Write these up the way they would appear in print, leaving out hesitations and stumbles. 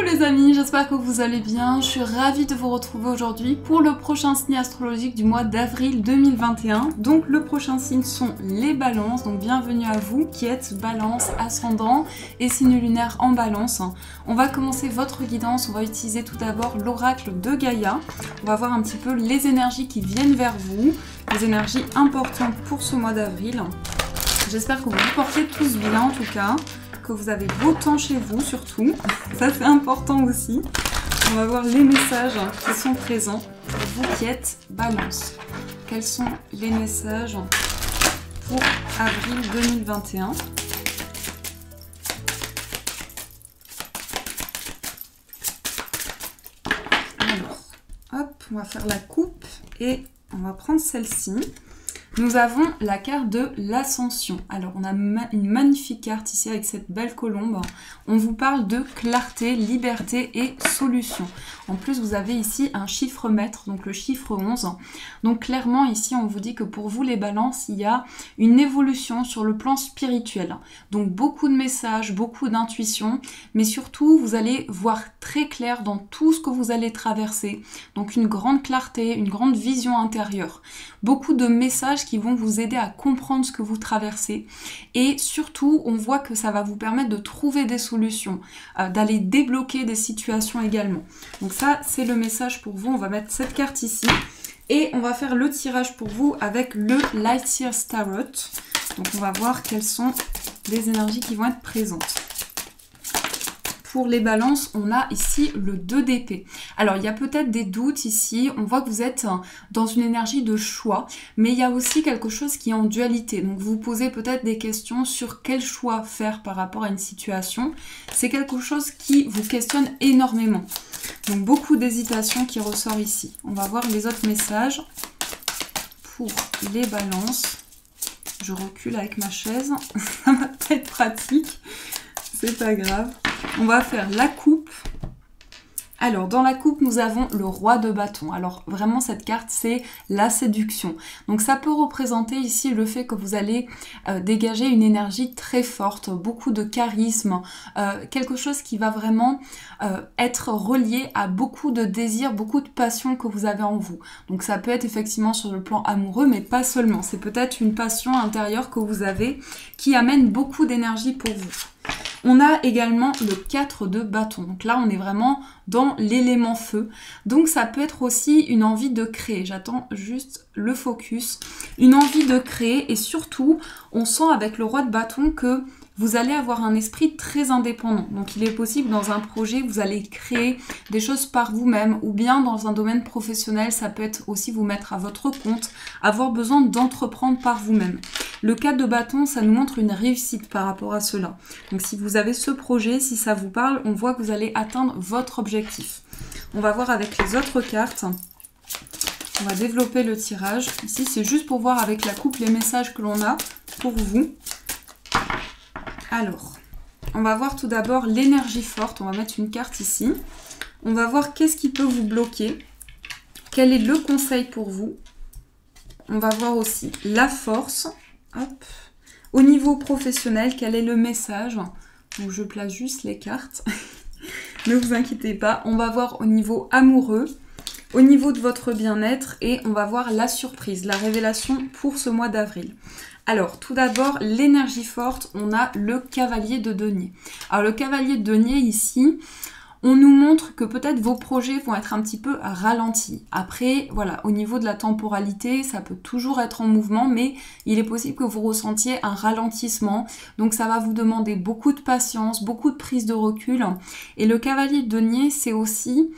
les amis, j'espère que vous allez bien. Je suis ravie de vous retrouver aujourd'hui pour le prochain signe astrologique du mois d'avril 2021. Donc le prochain signe sont les balances, donc bienvenue à vous qui êtes balance, ascendant et signe lunaire en balance. On va commencer votre guidance, on va utiliser tout d'abord l'oracle de Gaïa. On va voir un petit peu les énergies qui viennent vers vous, les énergies importantes pour ce mois d'avril. J'espère que vous vous portez tous bien en tout cas, que vous avez beau temps chez vous surtout, ça c'est important aussi. On va voir les messages qui sont présents pour vous qui êtes balance. Quels sont les messages pour avril 2021 ? Alors, hop, on va faire la coupe et on va prendre celle-ci. Nous avons la carte de l'ascension. Alors, on a une magnifique carte ici avec cette belle colombe. On vous parle de clarté, liberté et solution. En plus, vous avez ici un chiffre maître, donc le chiffre 11. Donc, clairement, ici, on vous dit que pour vous, les balances, il y a une évolution sur le plan spirituel. Donc, beaucoup de messages, beaucoup d'intuition, mais surtout, vous allez voir très clair dans tout ce que vous allez traverser. Donc, une grande clarté, une grande vision intérieure. Beaucoup de messages qui vont vous aider à comprendre ce que vous traversez et surtout on voit que ça va vous permettre de trouver des solutions, d'aller débloquer des situations également. Donc ça c'est le message pour vous, on va mettre cette carte ici et on va faire le tirage pour vous avec le Light Year Tarot. Donc on va voir quelles sont les énergies qui vont être présentes. Pour les balances, on a ici le 2 d'épée. Alors, il y a peut-être des doutes ici. On voit que vous êtes dans une énergie de choix, mais il y a aussi quelque chose qui est en dualité. Donc, vous vous posez peut-être des questions sur quel choix faire par rapport à une situation. C'est quelque chose qui vous questionne énormément. Donc, beaucoup d'hésitation qui ressort ici. On va voir les autres messages pour les balances. Je recule avec ma chaise. Ça va pas être pratique. C'est pas grave. On va faire la coupe. Alors, dans la coupe, nous avons le roi de bâton. Alors, vraiment, cette carte, c'est la séduction. Donc, ça peut représenter ici le fait que vous allez dégager une énergie très forte, beaucoup de charisme, quelque chose qui va vraiment être relié à beaucoup de désirs, beaucoup de passion que vous avez en vous. Donc, ça peut être effectivement sur le plan amoureux, mais pas seulement. C'est peut-être une passion intérieure que vous avez qui amène beaucoup d'énergie pour vous. On a également le 4 de bâton. Donc là, on est vraiment dans l'élément feu. Donc ça peut être aussi une envie de créer. J'attends juste le focus. Une envie de créer et surtout, on sent avec le roi de bâton que vous allez avoir un esprit très indépendant. Donc il est possible dans un projet, vous allez créer des choses par vous-même ou bien dans un domaine professionnel, ça peut être aussi vous mettre à votre compte, avoir besoin d'entreprendre par vous-même. Le 4 de bâton, ça nous montre une réussite par rapport à cela. Donc si vous avez ce projet, si ça vous parle, on voit que vous allez atteindre votre objectif. On va voir avec les autres cartes. On va développer le tirage. Ici, c'est juste pour voir avec la coupe les messages que l'on a pour vous. Alors, on va voir tout d'abord l'énergie forte. On va mettre une carte ici. On va voir qu'est-ce qui peut vous bloquer. Quel est le conseil pour vous. On va voir aussi la force. Hop. Au niveau professionnel, quel est le message? Donc, je place juste les cartes. Ne vous inquiétez pas. On va voir au niveau amoureux, au niveau de votre bien-être et on va voir la surprise, la révélation pour ce mois d'avril. Alors, tout d'abord, l'énergie forte, on a le cavalier de denier. Alors, le cavalier de denier, ici, on nous montre que peut-être vos projets vont être un petit peu ralentis. Après, voilà, au niveau de la temporalité, ça peut toujours être en mouvement, mais il est possible que vous ressentiez un ralentissement. Donc, ça va vous demander beaucoup de patience, beaucoup de prise de recul. Et le cavalier de denier, c'est aussi...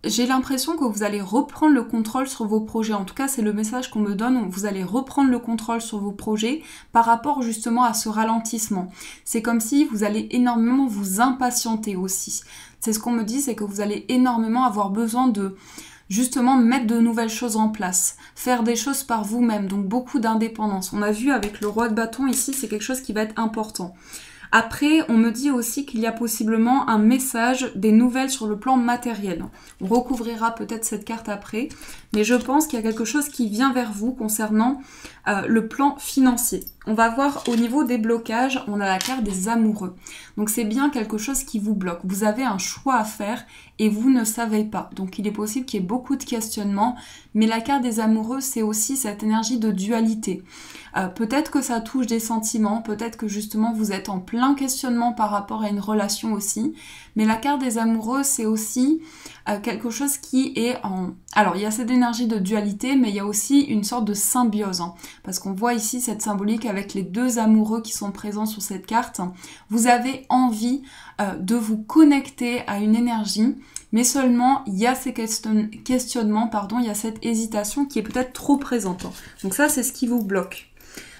j'ai l'impression que vous allez reprendre le contrôle sur vos projets. En tout cas, c'est le message qu'on me donne. Vous allez reprendre le contrôle sur vos projets par rapport justement à ce ralentissement. C'est comme si vous allez énormément vous impatienter aussi. C'est ce qu'on me dit, c'est que vous allez énormément avoir besoin de justement mettre de nouvelles choses en place, faire des choses par vous-même, donc beaucoup d'indépendance. On a vu avec le roi de bâton ici, c'est quelque chose qui va être important. Après, on me dit aussi qu'il y a possiblement un message, des nouvelles sur le plan matériel. On recouvrira peut-être cette carte après, mais je pense qu'il y a quelque chose qui vient vers vous concernant le plan financier. On va voir au niveau des blocages, on a la carte des amoureux. Donc c'est bien quelque chose qui vous bloque. Vous avez un choix à faire et vous ne savez pas. Donc il est possible qu'il y ait beaucoup de questionnements, mais la carte des amoureux, c'est aussi cette énergie de dualité. Peut-être que ça touche des sentiments, peut-être que justement vous êtes en plein questionnement par rapport à une relation aussi, mais la carte des amoureux, c'est aussi quelque chose qui est en... Alors, il y a cette énergie de dualité, mais il y a aussi une sorte de symbiose, hein, parce qu'on voit ici cette symbolique avec les deux amoureux qui sont présents sur cette carte. Vous avez envie de vous connecter à une énergie, mais seulement il y a ces questionnements, il y a cette hésitation qui est peut-être trop présente. Donc ça, c'est ce qui vous bloque.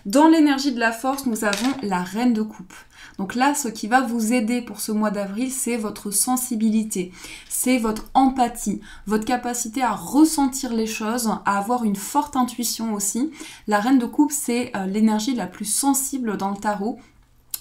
Dans l'énergie de la force, nous avons la reine de coupe. Donc là, ce qui va vous aider pour ce mois d'avril, c'est votre sensibilité, c'est votre empathie, votre capacité à ressentir les choses, à avoir une forte intuition aussi. La reine de coupe, c'est l'énergie la plus sensible dans le tarot.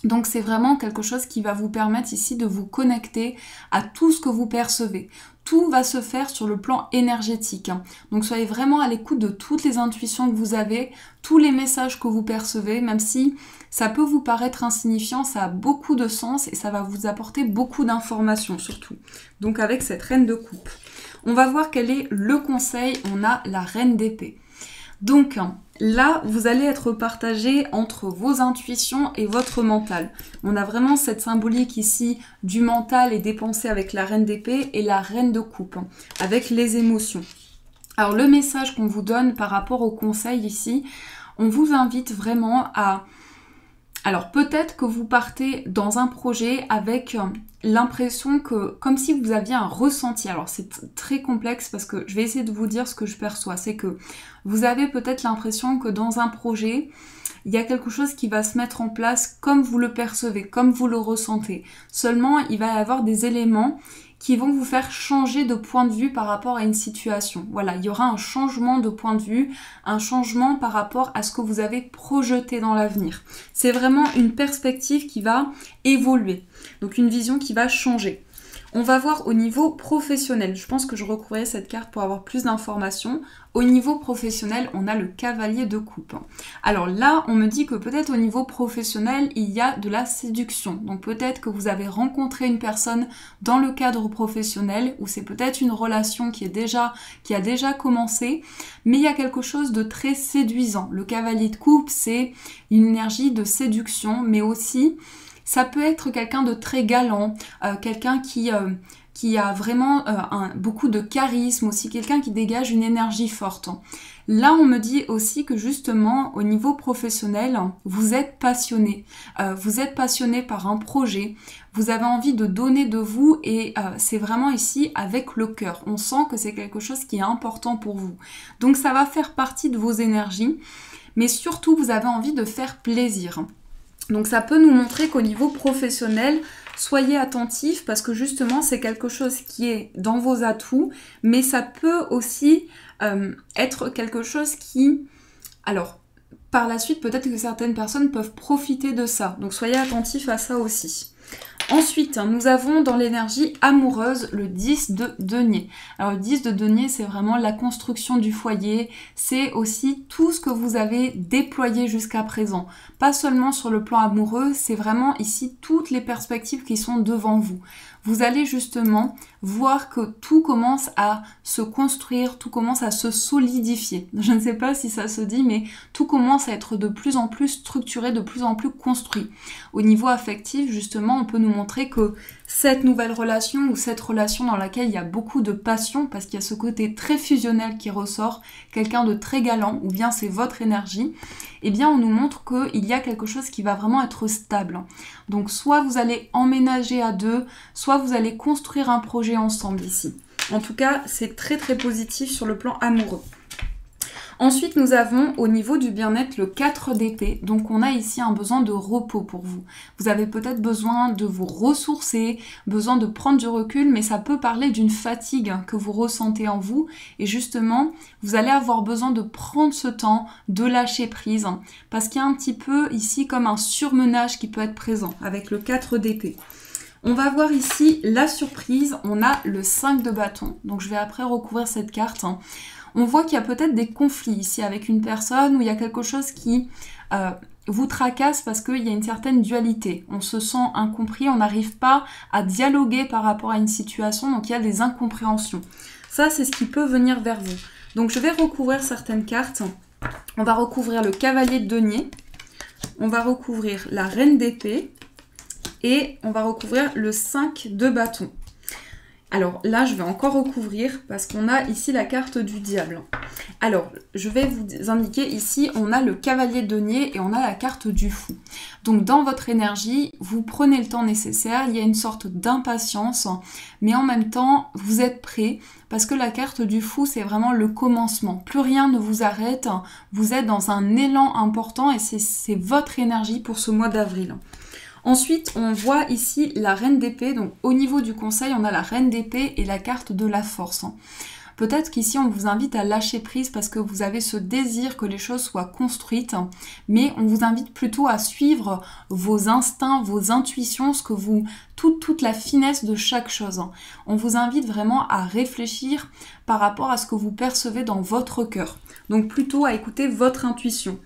Donc c'est vraiment quelque chose qui va vous permettre ici de vous connecter à tout ce que vous percevez. Tout va se faire sur le plan énergétique. Donc soyez vraiment à l'écoute de toutes les intuitions que vous avez, tous les messages que vous percevez, même si ça peut vous paraître insignifiant, ça a beaucoup de sens et ça va vous apporter beaucoup d'informations surtout. Donc avec cette reine de coupe. On va voir quel est le conseil. On a la reine d'épée. Donc là, vous allez être partagé entre vos intuitions et votre mental. On a vraiment cette symbolique ici du mental et des pensées avec la reine d'épée et la reine de coupe, avec les émotions. Alors le message qu'on vous donne par rapport au conseil ici, on vous invite vraiment à... Alors peut-être que vous partez dans un projet avec l'impression que, comme si vous aviez un ressenti, alors c'est très complexe parce que je vais essayer de vous dire ce que je perçois, c'est que vous avez peut-être l'impression que dans un projet, il y a quelque chose qui va se mettre en place comme vous le percevez, comme vous le ressentez. Seulement, il va y avoir des éléments qui vont vous faire changer de point de vue par rapport à une situation. Voilà, il y aura un changement de point de vue, un changement par rapport à ce que vous avez projeté dans l'avenir. C'est vraiment une perspective qui va évoluer, donc une vision qui va changer. On va voir au niveau professionnel. Je pense que je recourrai cette carte pour avoir plus d'informations. Au niveau professionnel, on a le cavalier de coupe. Alors là, on me dit que peut-être au niveau professionnel, il y a de la séduction. Donc peut-être que vous avez rencontré une personne dans le cadre professionnel ou c'est peut-être une relation qui a déjà commencé, mais il y a quelque chose de très séduisant. Le cavalier de coupe, c'est une énergie de séduction, mais aussi... Ça peut être quelqu'un de très galant, quelqu'un qui a vraiment beaucoup de charisme aussi, quelqu'un qui dégage une énergie forte. Là, on me dit aussi que justement, au niveau professionnel, vous êtes passionné. Vous êtes passionné par un projet, vous avez envie de donner de vous et c'est vraiment ici avec le cœur. On sent que c'est quelque chose qui est important pour vous. Donc ça va faire partie de vos énergies, mais surtout, vous avez envie de faire plaisir. Donc ça peut nous montrer qu'au niveau professionnel, soyez attentifs parce que justement c'est quelque chose qui est dans vos atouts, mais ça peut aussi être quelque chose qui... Alors, par la suite, peut-être que certaines personnes peuvent profiter de ça. Donc soyez attentifs à ça aussi. Ensuite, nous avons dans l'énergie amoureuse le 10 de denier. Alors le 10 de denier, c'est vraiment la construction du foyer, c'est aussi tout ce que vous avez déployé jusqu'à présent. Pas seulement sur le plan amoureux, c'est vraiment ici toutes les perspectives qui sont devant vous. Vous allez justement voir que tout commence à se construire, tout commence à se solidifier. Je ne sais pas si ça se dit, mais tout commence à être de plus en plus structuré, de plus en plus construit. Au niveau affectif, justement, on peut nous montrer que cette nouvelle relation ou cette relation dans laquelle il y a beaucoup de passion, parce qu'il y a ce côté très fusionnel qui ressort, quelqu'un de très galant, ou bien c'est votre énergie, eh bien on nous montre qu'il y a quelque chose qui va vraiment être stable. Donc soit vous allez emménager à deux, soit vous allez construire un projet ensemble ici. En tout cas, c'est très très positif sur le plan amoureux. Ensuite, nous avons au niveau du bien-être le 4 d'épée. Donc, on a ici un besoin de repos pour vous. Vous avez peut-être besoin de vous ressourcer, besoin de prendre du recul, mais ça peut parler d'une fatigue que vous ressentez en vous. Et justement, vous allez avoir besoin de prendre ce temps, de lâcher prise, parce qu'il y a un petit peu ici comme un surmenage qui peut être présent avec le 4 d'épée. On va voir ici la surprise. On a le 5 de bâton. Donc, je vais après recouvrir cette carte. On voit qu'il y a peut-être des conflits ici avec une personne où il y a quelque chose qui vous tracasse parce qu'il y a une certaine dualité. On se sent incompris, on n'arrive pas à dialoguer par rapport à une situation, donc il y a des incompréhensions. Ça, c'est ce qui peut venir vers vous. Donc je vais recouvrir certaines cartes. On va recouvrir le cavalier de denier, on va recouvrir la reine d'épée et on va recouvrir le 5 de bâton. Alors là, je vais encore recouvrir parce qu'on a ici la carte du diable. Alors, je vais vous indiquer ici, on a le cavalier de denier et on a la carte du fou. Donc dans votre énergie, vous prenez le temps nécessaire, il y a une sorte d'impatience, mais en même temps, vous êtes prêt parce que la carte du fou, c'est vraiment le commencement. Plus rien ne vous arrête, vous êtes dans un élan important et c'est votre énergie pour ce mois d'avril. Ensuite, on voit ici la reine d'épée. Donc au niveau du conseil, on a la reine d'épée et la carte de la force. Peut-être qu'ici, on vous invite à lâcher prise parce que vous avez ce désir que les choses soient construites, mais on vous invite plutôt à suivre vos instincts, vos intuitions, ce que vous, toute la finesse de chaque chose. On vous invite vraiment à réfléchir par rapport à ce que vous percevez dans votre cœur. Donc plutôt à écouter votre intuition.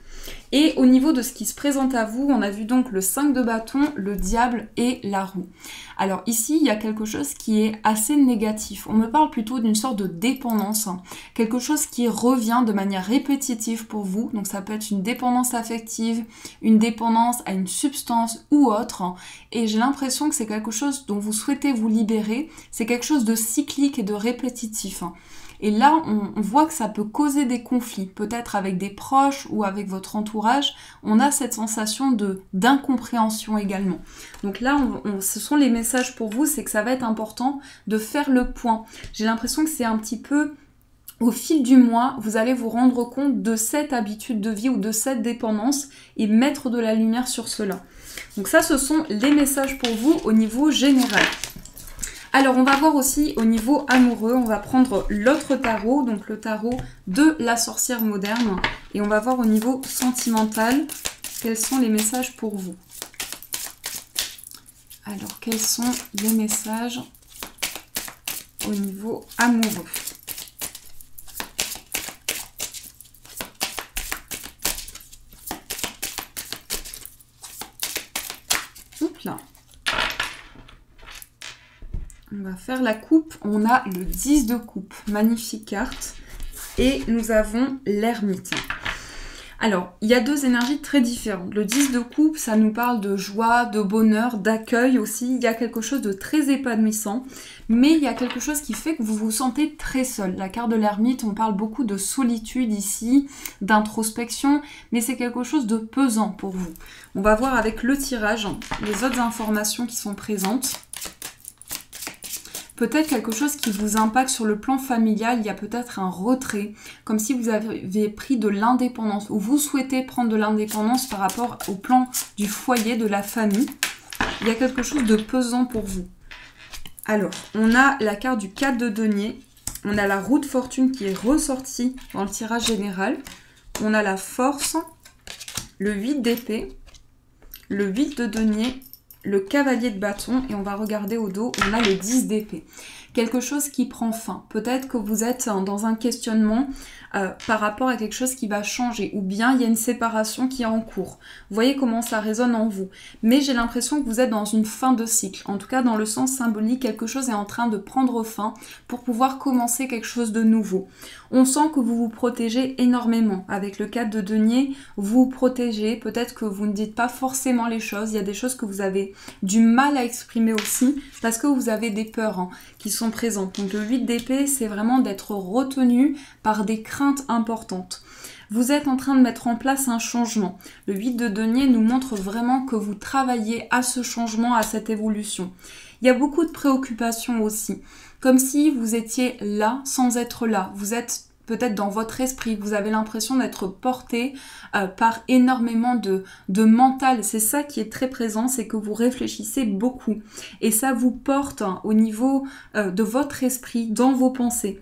Et au niveau de ce qui se présente à vous, on a vu donc le 5 de bâton, le diable et la roue. Alors ici, il y a quelque chose qui est assez négatif. On me parle plutôt d'une sorte de dépendance, quelque chose qui revient de manière répétitive pour vous. Donc ça peut être une dépendance affective, une dépendance à une substance ou autre. Et j'ai l'impression que c'est quelque chose dont vous souhaitez vous libérer. C'est quelque chose de cyclique et de répétitif. Et là, on voit que ça peut causer des conflits, peut-être avec des proches ou avec votre entourage. On a cette sensation d'incompréhension également. Donc là, ce sont les messages pour vous, c'est que ça va être important de faire le point. J'ai l'impression que c'est un petit peu... Au fil du mois, vous allez vous rendre compte de cette habitude de vie ou de cette dépendance et mettre de la lumière sur cela. Donc ça, ce sont les messages pour vous au niveau général. Alors, on va voir aussi au niveau amoureux, on va prendre l'autre tarot, donc le tarot de la sorcière moderne. Et on va voir au niveau sentimental, quels sont les messages pour vous. Alors, quels sont les messages au niveau amoureux? Oups là. On va faire la coupe, on a le 10 de coupe, magnifique carte, et nous avons l'ermite. Alors, il y a deux énergies très différentes. Le 10 de coupe, ça nous parle de joie, de bonheur, d'accueil aussi. Il y a quelque chose de très épanouissant, mais il y a quelque chose qui fait que vous vous sentez très seul. La carte de l'ermite, on parle beaucoup de solitude ici, d'introspection, mais c'est quelque chose de pesant pour vous. On va voir avec le tirage les autres informations qui sont présentes. Peut-être quelque chose qui vous impacte sur le plan familial, il y a peut-être un retrait, comme si vous avez pris de l'indépendance, ou vous souhaitez prendre de l'indépendance par rapport au plan du foyer, de la famille. Il y a quelque chose de pesant pour vous. Alors, on a la carte du 4 de denier, on a la roue de fortune qui est ressortie dans le tirage général, on a la force, le 8 d'épée, le 8 de denier, le cavalier de bâton et on va regarder au dos, on a le 10 d'épée. Quelque chose qui prend fin. Peut-être que vous êtes dans un questionnement par rapport à quelque chose qui va changer ou bien il y a une séparation qui est en cours. Vous voyez comment ça résonne en vous. Mais j'ai l'impression que vous êtes dans une fin de cycle. En tout cas, dans le sens symbolique, quelque chose est en train de prendre fin pour pouvoir commencer quelque chose de nouveau. On sent que vous vous protégez énormément. Avec le 4 de denier, vous vous protégez. Peut-être que vous ne dites pas forcément les choses. Il y a des choses que vous avez du mal à exprimer aussi parce que vous avez des peurs qui sont présentes. Donc le 8 d'épée, c'est vraiment d'être retenu par des craintes importantes. Vous êtes en train de mettre en place un changement. Le 8 de denier nous montre vraiment que vous travaillez à ce changement, à cette évolution. Il y a beaucoup de préoccupations aussi. Comme si vous étiez là sans être là. Vous êtes peut-être dans votre esprit, vous avez l'impression d'être porté par énormément de mental. C'est ça qui est très présent, c'est que vous réfléchissez beaucoup. Et ça vous porte au niveau de votre esprit, dans vos pensées.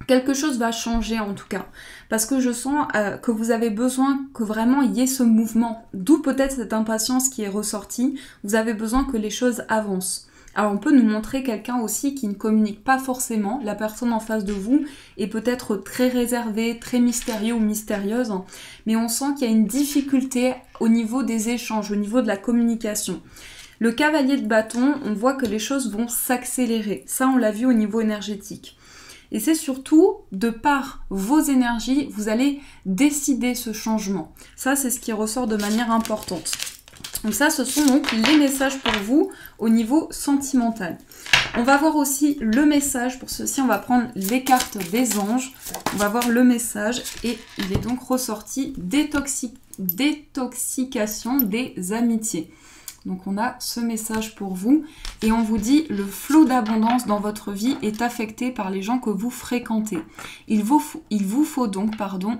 Quelque chose va changer en tout cas, parce que je sens que vous avez besoin que vraiment il y ait ce mouvement, d'où peut-être cette impatience qui est ressortie, vous avez besoin que les choses avancent. Alors on peut nous montrer quelqu'un aussi qui ne communique pas forcément, la personne en face de vous est peut-être très réservée, très mystérieux ou mystérieuse, mais on sent qu'il y a une difficulté au niveau des échanges, au niveau de la communication. Le cavalier de bâton, on voit que les choses vont s'accélérer, ça on l'a vu au niveau énergétique. Et c'est surtout, de par vos énergies, vous allez décider ce changement. Ça c'est ce qui ressort de manière importante. Donc ça, ce sont donc les messages pour vous au niveau sentimental. On va voir aussi le message. Pour ceci, on va prendre les cartes des anges. On va voir le message et il est donc ressorti détoxication des amitiés. Donc on a ce message pour vous et on vous dit le flot d'abondance dans votre vie est affecté par les gens que vous fréquentez. Il vous faut donc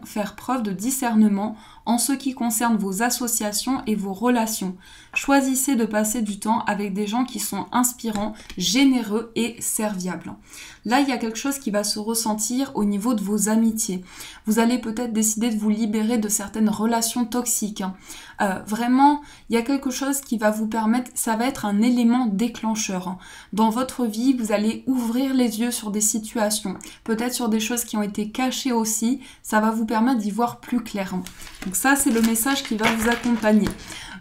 faire preuve de discernement en ce qui concerne vos associations et vos relations. Choisissez de passer du temps avec des gens qui sont inspirants, généreux et serviables. Là, il y a quelque chose qui va se ressentir au niveau de vos amitiés. Vous allez peut-être décider de vous libérer de certaines relations toxiques. Vraiment, il y a quelque chose qui va vous permettre, ça va être un élément déclencheur. Dans votre vie, vous allez ouvrir les yeux sur des situations, peut-être sur des choses qui ont été cachées aussi. Ça va vous permettre d'y voir plus clair. Donc ça, c'est le message qui va vous accompagner.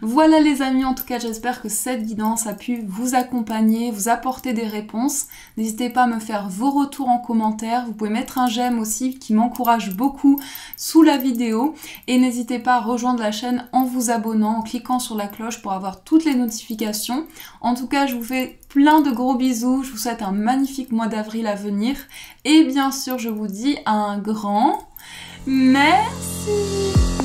Voilà les amis, en tout cas j'espère que cette guidance a pu vous accompagner, vous apporter des réponses. N'hésitez pas à me faire vos retours en commentaire, vous pouvez mettre un j'aime aussi qui m'encourage beaucoup sous la vidéo. Et n'hésitez pas à rejoindre la chaîne en vous abonnant, en cliquant sur la cloche pour avoir toutes les notifications. En tout cas je vous fais plein de gros bisous, je vous souhaite un magnifique mois d'avril à venir. Et bien sûr je vous dis un grand merci.